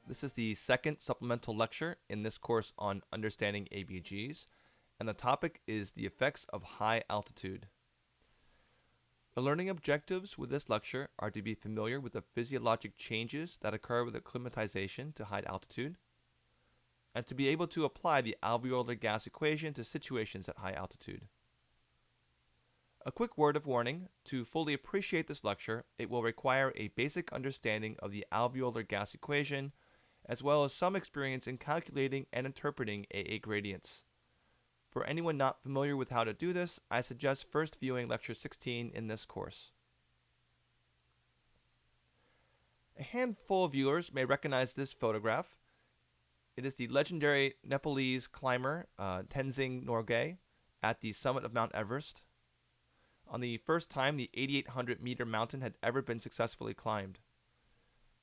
This is the second supplemental lecture in this course on understanding ABGs, and the topic is the effects of high altitude. The learning objectives with this lecture are to be familiar with the physiologic changes that occur with acclimatization to high altitude, and to be able to apply the alveolar gas equation to situations at high altitude. A quick word of warning: to fully appreciate this lecture, it will require a basic understanding of the alveolar gas equation, as well as some experience in calculating and interpreting AA gradients. For anyone not familiar with how to do this, I suggest first viewing Lecture 16 in this course. A handful of viewers may recognize this photograph. It is the legendary Nepalese climber Tenzing Norgay at the summit of Mount Everest, on the first time the 8,800-meter mountain had ever been successfully climbed.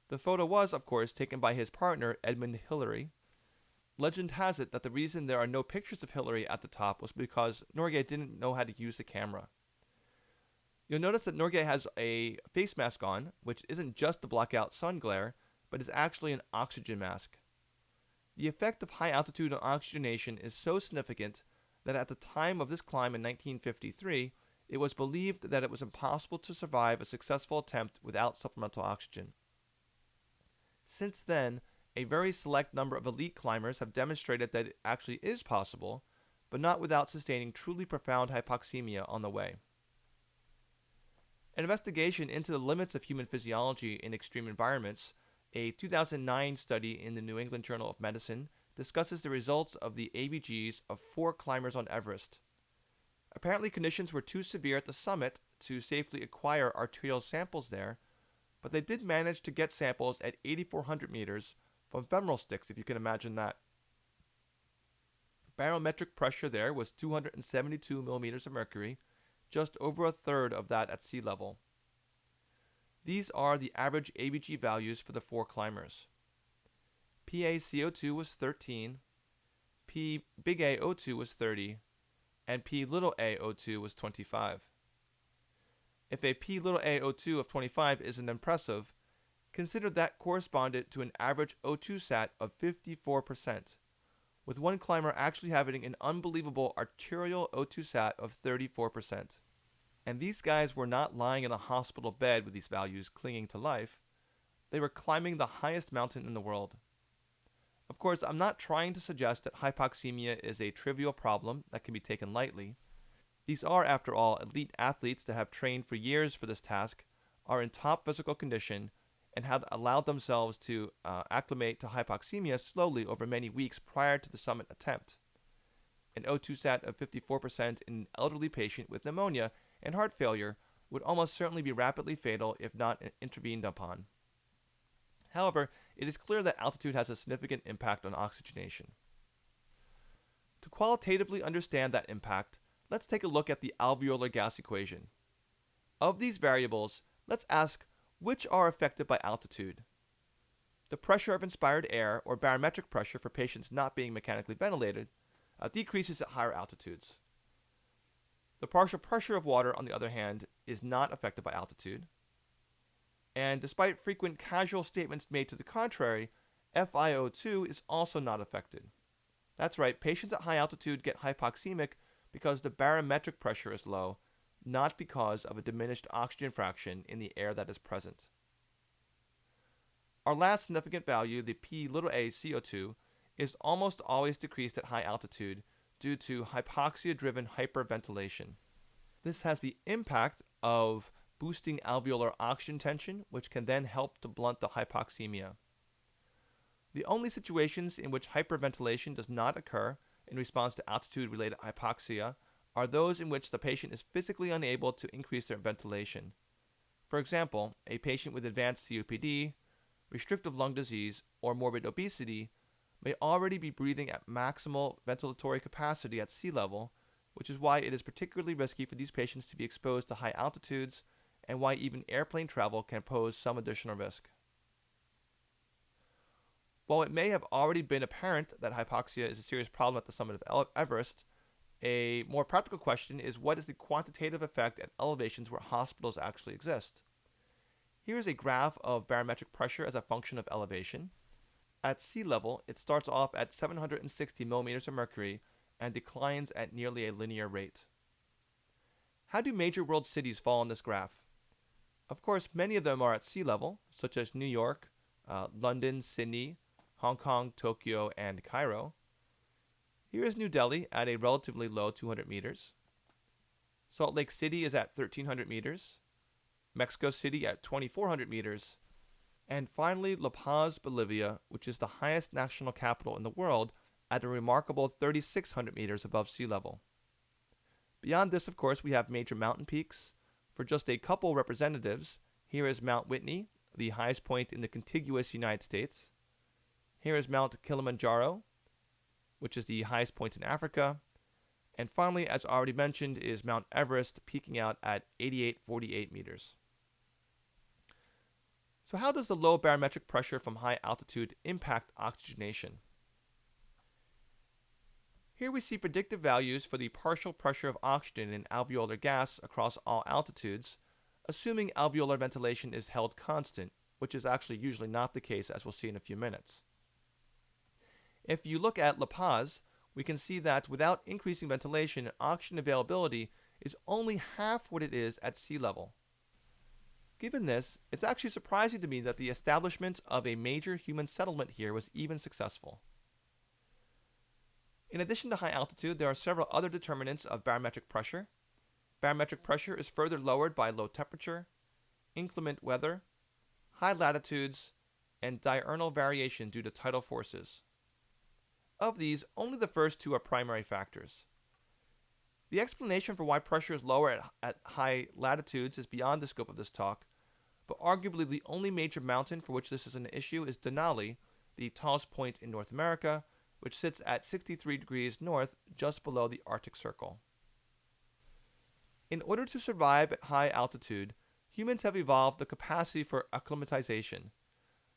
The photo was, of course, taken by his partner, Edmund Hillary. Legend has it that the reason there are no pictures of Hillary at the top was because Norgay didn't know how to use the camera. You'll notice that Norgay has a face mask on, which isn't just to block out sun glare, but is actually an oxygen mask. The effect of high altitude on oxygenation is so significant that at the time of this climb in 1953, it was believed that it was impossible to survive a successful attempt without supplemental oxygen. Since then, a very select number of elite climbers have demonstrated that it actually is possible, but not without sustaining truly profound hypoxemia on the way. An investigation into the limits of human physiology in extreme environments, a 2009 study in the New England Journal of Medicine, discusses the results of the ABGs of 4 climbers on Everest. Apparently, conditions were too severe at the summit to safely acquire arterial samples there, but they did manage to get samples at 8,400 meters from femoral sticks, if you can imagine that. Barometric pressure there was 272 millimeters of mercury, just over a third of that at sea level. These are the average ABG values for the 4 climbers. PaCO2 was 13, P big AO2 was 30, and P little AO2 was 25. If a P little AO2 of 25 isn't impressive, consider that corresponded to an average O2 sat of 54%, with one climber actually having an unbelievable arterial O2 sat of 34%. And these guys were not lying in a hospital bed with these values clinging to life. They were climbing the highest mountain in the world. Of course, I'm not trying to suggest that hypoxemia is a trivial problem that can be taken lightly. These are, after all, elite athletes that have trained for years for this task, are in top physical condition, and had allowed themselves to acclimate to hypoxemia slowly over many weeks prior to the summit attempt. An O2 sat of 54% in an elderly patient with pneumonia and heart failure would almost certainly be rapidly fatal if not intervened upon. However, it is clear that altitude has a significant impact on oxygenation. To qualitatively understand that impact, let's take a look at the alveolar gas equation. Of these variables, let's ask which are affected by altitude. The pressure of inspired air, or barometric pressure for patients not being mechanically ventilated, decreases at higher altitudes. The partial pressure of water, on the other hand, is not affected by altitude. And despite frequent casual statements made to the contrary, FiO2 is also not affected. That's right, patients at high altitude get hypoxemic because the barometric pressure is low, not because of a diminished oxygen fraction in the air that is present. Our last significant value, the P little a CO2, is almost always decreased at high altitude due to hypoxia-driven hyperventilation. This has the impact of boosting alveolar oxygen tension, which can then help to blunt the hypoxemia. The only situations in which hyperventilation does not occur in response to altitude-related hypoxia are those in which the patient is physically unable to increase their ventilation. For example, a patient with advanced COPD, restrictive lung disease, or morbid obesity may already be breathing at maximal ventilatory capacity at sea level, which is why it is particularly risky for these patients to be exposed to high altitudes, and why even airplane travel can pose some additional risk. While it may have already been apparent that hypoxia is a serious problem at the summit of Everest, a more practical question is, what is the quantitative effect at elevations where hospitals actually exist? Here is a graph of barometric pressure as a function of elevation. At sea level, it starts off at 760 millimeters of mercury and declines at nearly a linear rate. How do major world cities fall on this graph? Of course, many of them are at sea level, such as New York, London, Sydney, Hong Kong, Tokyo, and Cairo. Here is New Delhi at a relatively low 200 meters. Salt Lake City is at 1,300 meters. Mexico City at 2,400 meters. And finally, La Paz, Bolivia, which is the highest national capital in the world, at a remarkable 3,600 meters above sea level. Beyond this, of course, we have major mountain peaks. For just a couple representatives, here is Mount Whitney, the highest point in the contiguous United States. Here is Mount Kilimanjaro, which is the highest point in Africa. And finally, as already mentioned, is Mount Everest, peaking out at 8,848 meters. So how does the low barometric pressure from high altitude impact oxygenation? Here we see predictive values for the partial pressure of oxygen in alveolar gas across all altitudes, assuming alveolar ventilation is held constant, which is actually usually not the case, as we'll see in a few minutes. If you look at La Paz, we can see that without increasing ventilation, oxygen availability is only half what it is at sea level. Given this, it's actually surprising to me that the establishment of a major human settlement here was even successful. In addition to high altitude, there are several other determinants of barometric pressure. Barometric pressure is further lowered by low temperature, inclement weather, high latitudes, and diurnal variation due to tidal forces. Of these, only the first two are primary factors. The explanation for why pressure is lower at high latitudes is beyond the scope of this talk, but arguably the only major mountain for which this is an issue is Denali, the tallest point in North America, which sits at 63 degrees north, just below the Arctic Circle. In order to survive at high altitude, humans have evolved the capacity for acclimatization.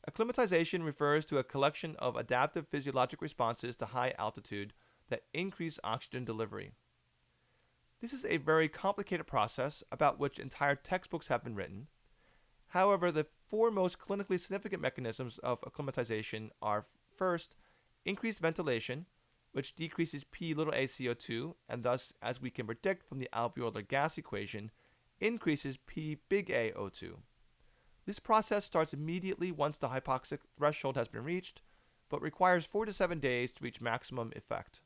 Acclimatization refers to a collection of adaptive physiologic responses to high altitude that increase oxygen delivery. This is a very complicated process about which entire textbooks have been written. However, the four most clinically significant mechanisms of acclimatization are: first, increased ventilation, which decreases P(a)CO2 and thus, as we can predict from the Alveolar Gas Equation, increases P(O2). This process starts immediately once the hypoxic threshold has been reached, but requires 4 to 7 days to reach maximum effect.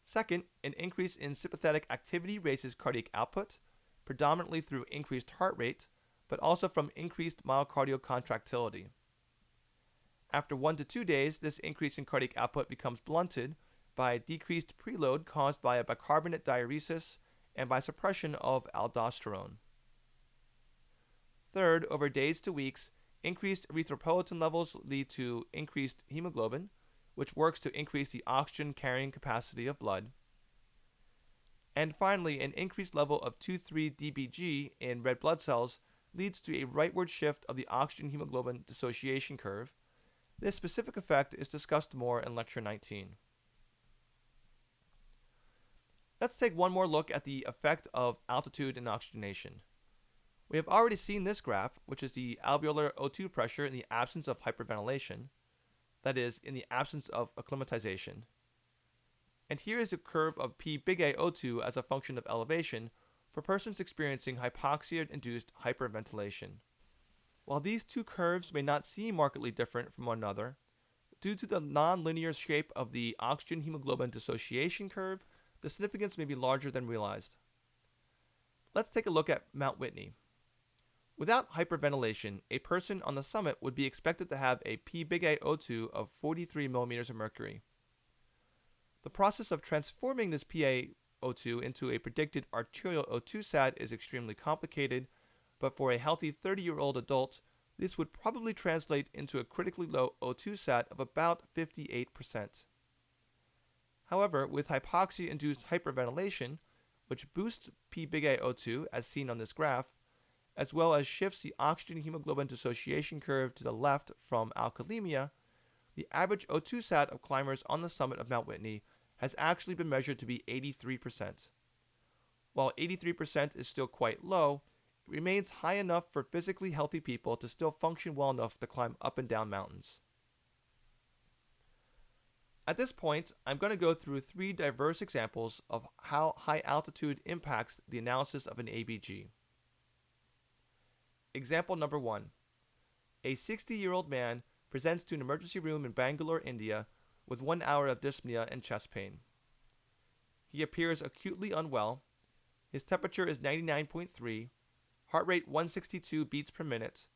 Second, an increase in sympathetic activity raises cardiac output, predominantly through increased heart rate, but also from increased myocardial contractility. After 1 to 2 days, this increase in cardiac output becomes blunted by decreased preload caused by a bicarbonate diuresis and by suppression of aldosterone. Third, over days to weeks, increased erythropoietin levels lead to increased hemoglobin, which works to increase the oxygen carrying capacity of blood. And finally, an increased level of 2,3-DBG in red blood cells leads to a rightward shift of the oxygen hemoglobin dissociation curve. This specific effect is discussed more in Lecture 19. Let's take one more look at the effect of altitude and oxygenation. We have already seen this graph, which is the alveolar O2 pressure in the absence of hyperventilation, that is, in the absence of acclimatization. And here is a curve of P(O2) as a function of elevation for persons experiencing hypoxia-induced hyperventilation. While these two curves may not seem markedly different from one another, due to the nonlinear shape of the oxygen hemoglobin dissociation curve, the significance may be larger than realized. Let's take a look at Mount Whitney. Without hyperventilation, a person on the summit would be expected to have a P(O2) of 43 millimeters of mercury. The process of transforming this PaO2 into a predicted arterial O2 sat is extremely complicated, but for a healthy 30-year-old adult, this would probably translate into a critically low O2 sat of about 58%. However, with hypoxia-induced hyperventilation, which boosts P(O2 as seen on this graph, as well as shifts the oxygen hemoglobin dissociation curve to the left from alkalemia, the average O2 sat of climbers on the summit of Mount Whitney has actually been measured to be 83%. While 83% is still quite low, remains high enough for physically healthy people to still function well enough to climb up and down mountains. At this point, I'm going to go through 3 diverse examples of how high altitude impacts the analysis of an ABG. Example number 1. A 60-year-old man presents to an emergency room in Bangalore, India, with 1 hour of dyspnea and chest pain. He appears acutely unwell. His temperature is 99.3, heart rate 162 beats per minute,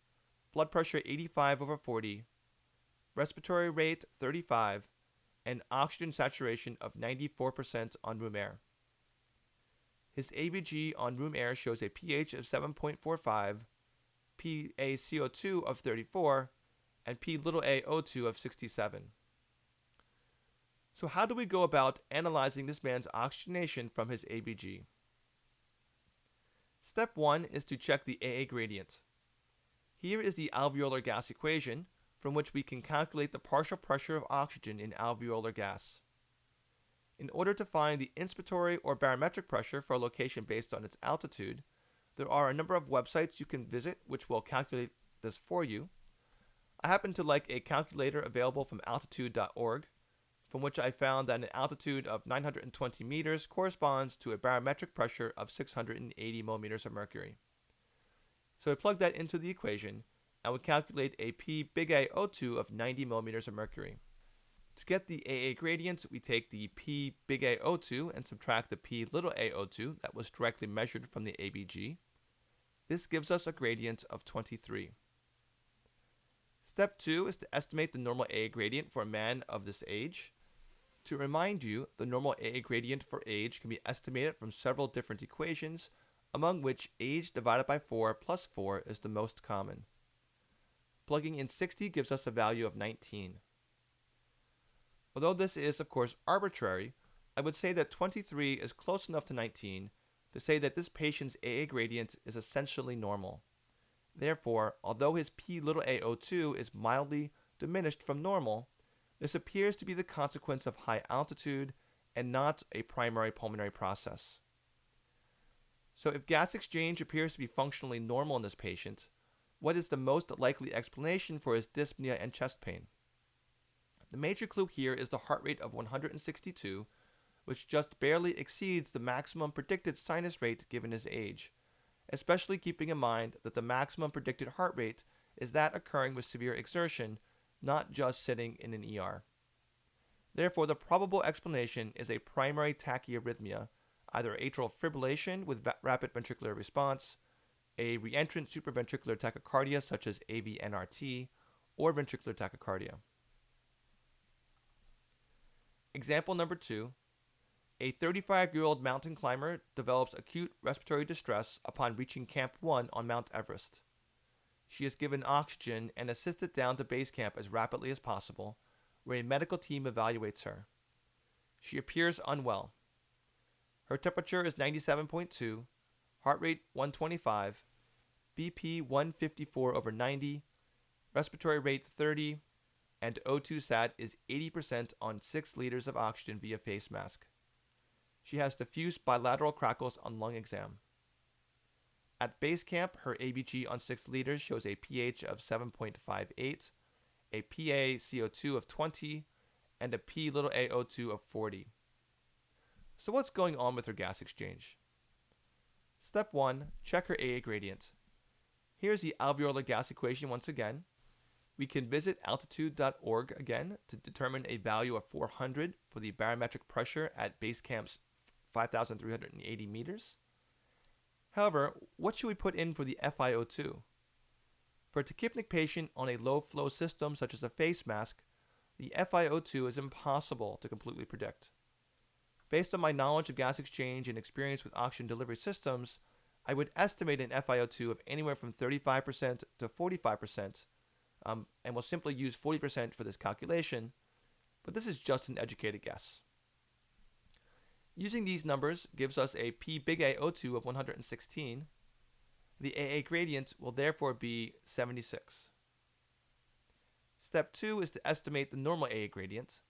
blood pressure 85/40, respiratory rate 35, and oxygen saturation of 94% on room air. His ABG on room air shows a pH of 7.45, PaCO2 of 34, and PaO2 of 67. So how do we go about analyzing this man's oxygenation from his ABG? Step 1 is to check the AA gradient. Here is the alveolar gas equation, from which we can calculate the partial pressure of oxygen in alveolar gas. In order to find the inspiratory or barometric pressure for a location based on its altitude, there are a number of websites you can visit which will calculate this for you. I happen to like a calculator available from altitude.org, from which I found that an altitude of 920 meters corresponds to a barometric pressure of 680 millimeters of mercury. So we plug that into the equation, and we calculate a PaO2 of 90 millimeters of mercury. To get the AA gradient, we take the PaO2 and subtract the Pao2 that was directly measured from the ABG. This gives us a gradient of 23. Step 2 is to estimate the normal AA gradient for a man of this age. To remind you, the normal AA gradient for age can be estimated from several different equations, among which age divided by 4 plus 4 is the most common. Plugging in 60 gives us a value of 19. Although this is, of course, arbitrary, I would say that 23 is close enough to 19 to say that this patient's AA gradient is essentially normal. Therefore, although his Pao2 is mildly diminished from normal, this appears to be the consequence of high altitude and not a primary pulmonary process. So if gas exchange appears to be functionally normal in this patient, what is the most likely explanation for his dyspnea and chest pain? The major clue here is the heart rate of 162, which just barely exceeds the maximum predicted sinus rate given his age, especially keeping in mind that the maximum predicted heart rate is that occurring with severe exertion, not just sitting in an ER. Therefore, the probable explanation is a primary tachyarrhythmia, either atrial fibrillation with rapid ventricular response, a reentrant supraventricular tachycardia such as AVNRT, or ventricular tachycardia. Example number 2. A 35-year-old mountain climber develops acute respiratory distress upon reaching Camp 1 on Mount Everest. She is given oxygen and assisted down to base camp as rapidly as possible, where a medical team evaluates her. She appears unwell. Her temperature is 97.2, heart rate 125, BP 154/90, respiratory rate 30, and O2 sat is 80% on 6 liters of oxygen via face mask. She has diffuse bilateral crackles on lung exam. At base camp, her ABG on 6 liters shows a pH of 7.58, a PaCO2 of 20, and a PaO2 of 40. So what's going on with her gas exchange? Step 1, check her AA gradient. Here's the alveolar gas equation once again. We can visit altitude.org again to determine a value of 400 for the barometric pressure at base camp's 5,380 meters. However, what should we put in for the FiO2? For a tachypnic patient on a low flow system such as a face mask, the FiO2 is impossible to completely predict. Based on my knowledge of gas exchange and experience with oxygen delivery systems, I would estimate an FiO2 of anywhere from 35% to 45%, and will simply use 40% for this calculation, but this is just an educated guess. Using these numbers gives us a PaO2 of 116. The AA gradient will therefore be 76. Step 2 is to estimate the normal AA gradient.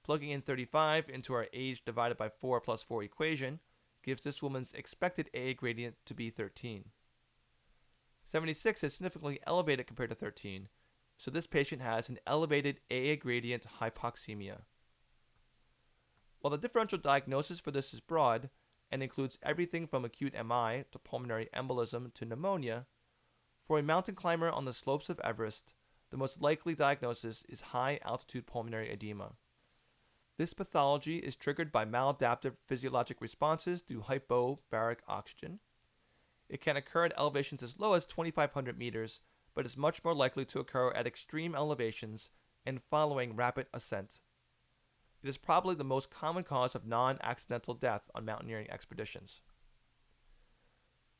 Plugging in 35 into our age divided by 4 plus 4 equation gives this woman's expected AA gradient to be 13. 76 is significantly elevated compared to 13, so this patient has an elevated AA gradient hypoxemia. While the differential diagnosis for this is broad and includes everything from acute MI to pulmonary embolism to pneumonia, for a mountain climber on the slopes of Everest, the most likely diagnosis is high altitude pulmonary edema. This pathology is triggered by maladaptive physiologic responses to hypobaric oxygen. It can occur at elevations as low as 2,500 meters, but is much more likely to occur at extreme elevations and following rapid ascent. It is probably the most common cause of non-accidental death on mountaineering expeditions.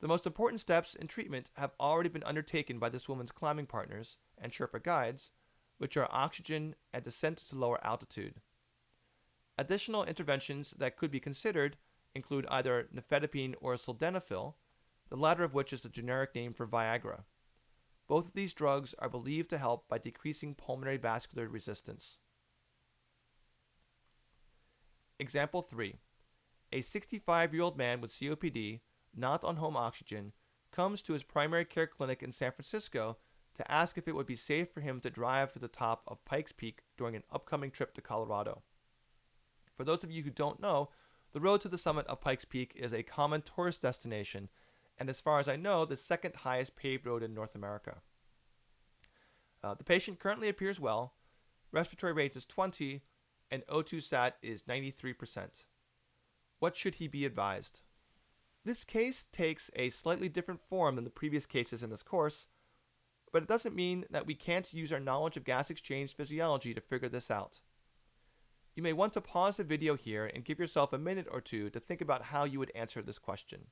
The most important steps in treatment have already been undertaken by this woman's climbing partners and Sherpa guides, which are oxygen and descent to lower altitude. Additional interventions that could be considered include either nifedipine or sildenafil, the latter of which is the generic name for Viagra. Both of these drugs are believed to help by decreasing pulmonary vascular resistance. Example 3. A 65-year-old man with COPD, not on home oxygen, comes to his primary care clinic in San Francisco to ask if it would be safe for him to drive to the top of Pikes Peak during an upcoming trip to Colorado. For those of you who don't know, the road to the summit of Pikes Peak is a common tourist destination, and as far as I know, the second highest paved road in North America. The patient currently appears well, respiratory rate is 20, and O2 sat is 93%. What should he be advised? This case takes a slightly different form than the previous cases in this course, but it doesn't mean that we can't use our knowledge of gas exchange physiology to figure this out. You may want to pause the video here and give yourself a minute or two to think about how you would answer this question.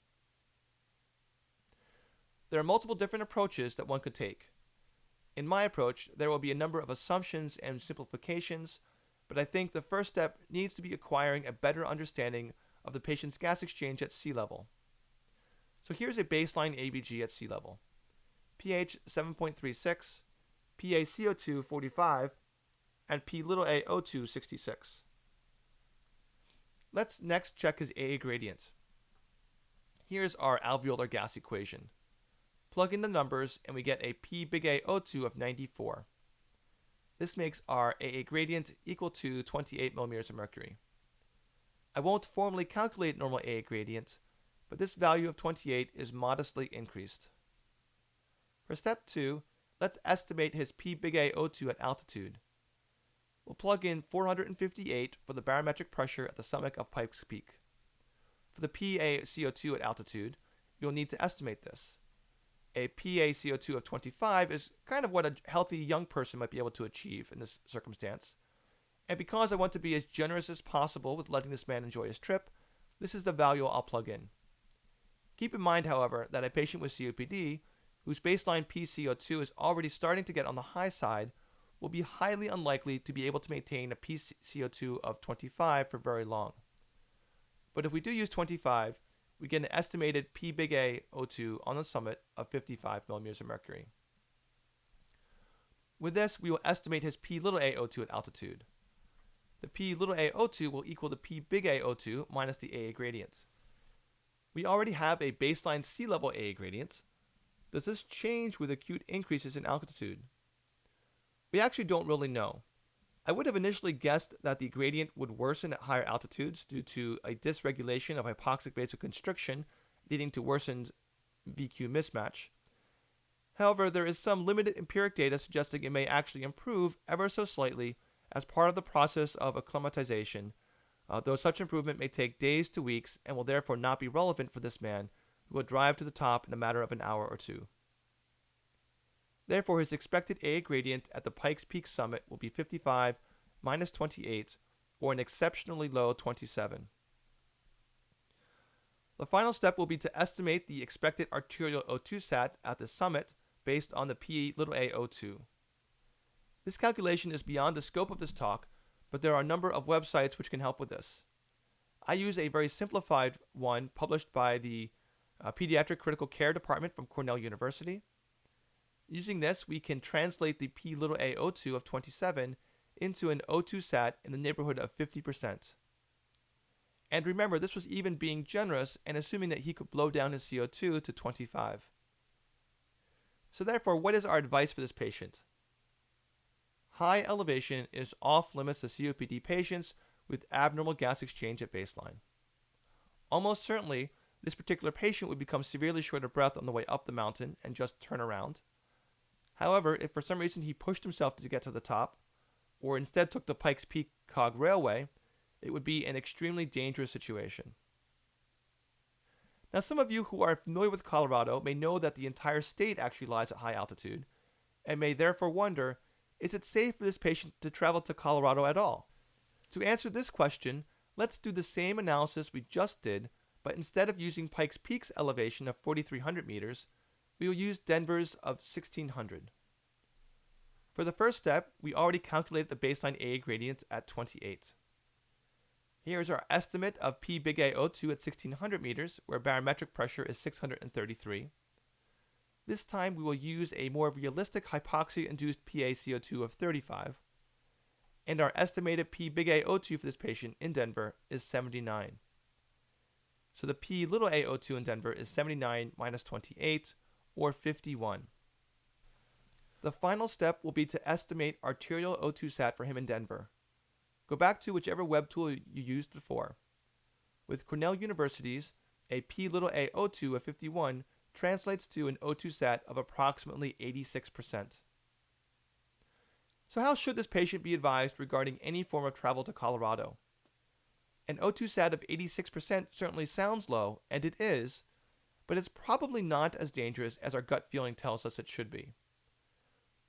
There are multiple different approaches that one could take. In my approach, there will be a number of assumptions and simplifications, but I think the first step needs to be acquiring a better understanding of the patient's gas exchange at sea level. So here's a baseline ABG at sea level. pH 7.36, PaCO2 45, and PAO2 66. Let's next check his AA gradient. Here's our alveolar gas equation. Plug in the numbers and we get a PBigAO2 of 94. This makes our AA gradient equal to 28 millimeters of mercury. I won't formally calculate normal AA gradient, but this value of 28 is modestly increased. For step 2, let's estimate his PBigAO2 at altitude. We'll plug in 458 for the barometric pressure at the summit of Pikes Peak. For the PaCO2 at altitude, you'll need to estimate this. A PaCO2 of 25 is kind of what a healthy young person might be able to achieve in this circumstance. And because I want to be as generous as possible with letting this man enjoy his trip, this is the value I'll plug in. Keep in mind, however, that a patient with COPD, whose baseline PCO2 is already starting to get on the high side, will be highly unlikely to be able to maintain a PCO2 of 25 for very long. But if we do use 25, we get an estimated PBigAO2 on the summit of 55 millimeters of mercury. With this, we will estimate his PAO2 at altitude. The PAO2 will equal the PBigAO2 minus the AA gradient. We already have a baseline sea level AA gradient. Does this change with acute increases in altitude? We actually don't really know. I would have initially guessed that the gradient would worsen at higher altitudes due to a dysregulation of hypoxic vasoconstriction leading to worsened VQ mismatch. However, there is some limited empiric data suggesting it may actually improve ever so slightly as part of the process of acclimatization, though such improvement may take days to weeks and will therefore not be relevant for this man who will drive to the top in a matter of an hour or two. Therefore, his expected AA gradient at the Pikes Peak summit will be 55 minus 28, or an exceptionally low 27. The final step will be to estimate the expected arterial O2 sat at the summit based on the PAO2. This calculation is beyond the scope of this talk, but there are a number of websites which can help with this. I use a very simplified one published by the Pediatric Critical Care Department from Cornell University. Using this, we can translate the PAO2 of 27 into an O2 sat in the neighborhood of 50%. And remember, this was even being generous and assuming that he could blow down his CO2 to 25. So therefore, what is our advice for this patient? High elevation is off limits to COPD patients with abnormal gas exchange at baseline. Almost certainly, this particular patient would become severely short of breath on the way up the mountain and just turn around. However, if for some reason he pushed himself to get to the top, or instead took the Pikes Peak Cog Railway, it would be an extremely dangerous situation. Now, some of you who are familiar with Colorado may know that the entire state actually lies at high altitude, and may therefore wonder, is it safe for this patient to travel to Colorado at all? To answer this question, let's do the same analysis we just did, but instead of using Pikes Peak's elevation of 4,300 meters, we will use Denver's of 1,600. For the first step, we already calculated the baseline A gradient at 28. Here is our estimate of P big A02 at 1,600 meters, where barometric pressure is 633. This time we will use a more realistic hypoxia-induced PaCO2 of 35. And our estimated P big A02 for this patient in Denver is 79. So the P little a02 in Denver is 79 minus 28, or 51. The final step will be to estimate arterial O2 sat for him in Denver. Go back to whichever web tool you used before. With Cornell University's, a P little a02 of 51 translates to an O2 sat of approximately 86%. So how should this patient be advised regarding any form of travel to Colorado? An O2 sat of 86% certainly sounds low, and it is, but it's probably not as dangerous as our gut feeling tells us it should be.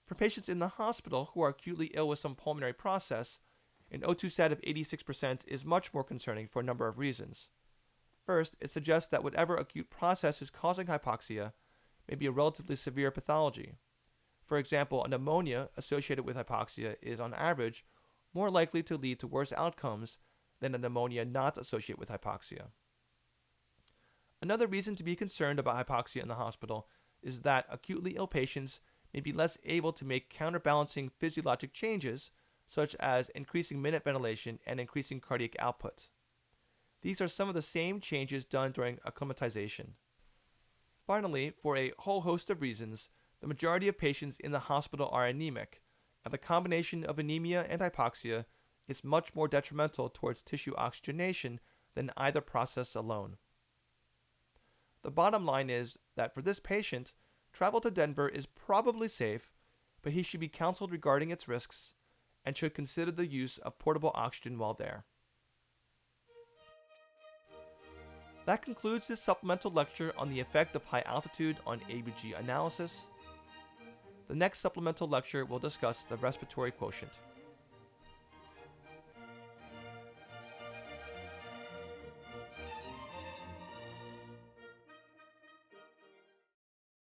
For patients in the hospital who are acutely ill with some pulmonary process, an O2 sat of 86% is much more concerning for a number of reasons. First, it suggests that whatever acute process is causing hypoxia may be a relatively severe pathology. For example, a pneumonia associated with hypoxia is, on average, more likely to lead to worse outcomes than a pneumonia not associated with hypoxia. Another reason to be concerned about hypoxia in the hospital is that acutely ill patients may be less able to make counterbalancing physiologic changes, such as increasing minute ventilation and increasing cardiac output. These are some of the same changes done during acclimatization. Finally, for a whole host of reasons, the majority of patients in the hospital are anemic, and the combination of anemia and hypoxia is much more detrimental towards tissue oxygenation than either process alone. The bottom line is that for this patient, travel to Denver is probably safe, but he should be counseled regarding its risks and should consider the use of portable oxygen while there. That concludes this supplemental lecture on the effect of high altitude on ABG analysis. The next supplemental lecture will discuss the respiratory quotient.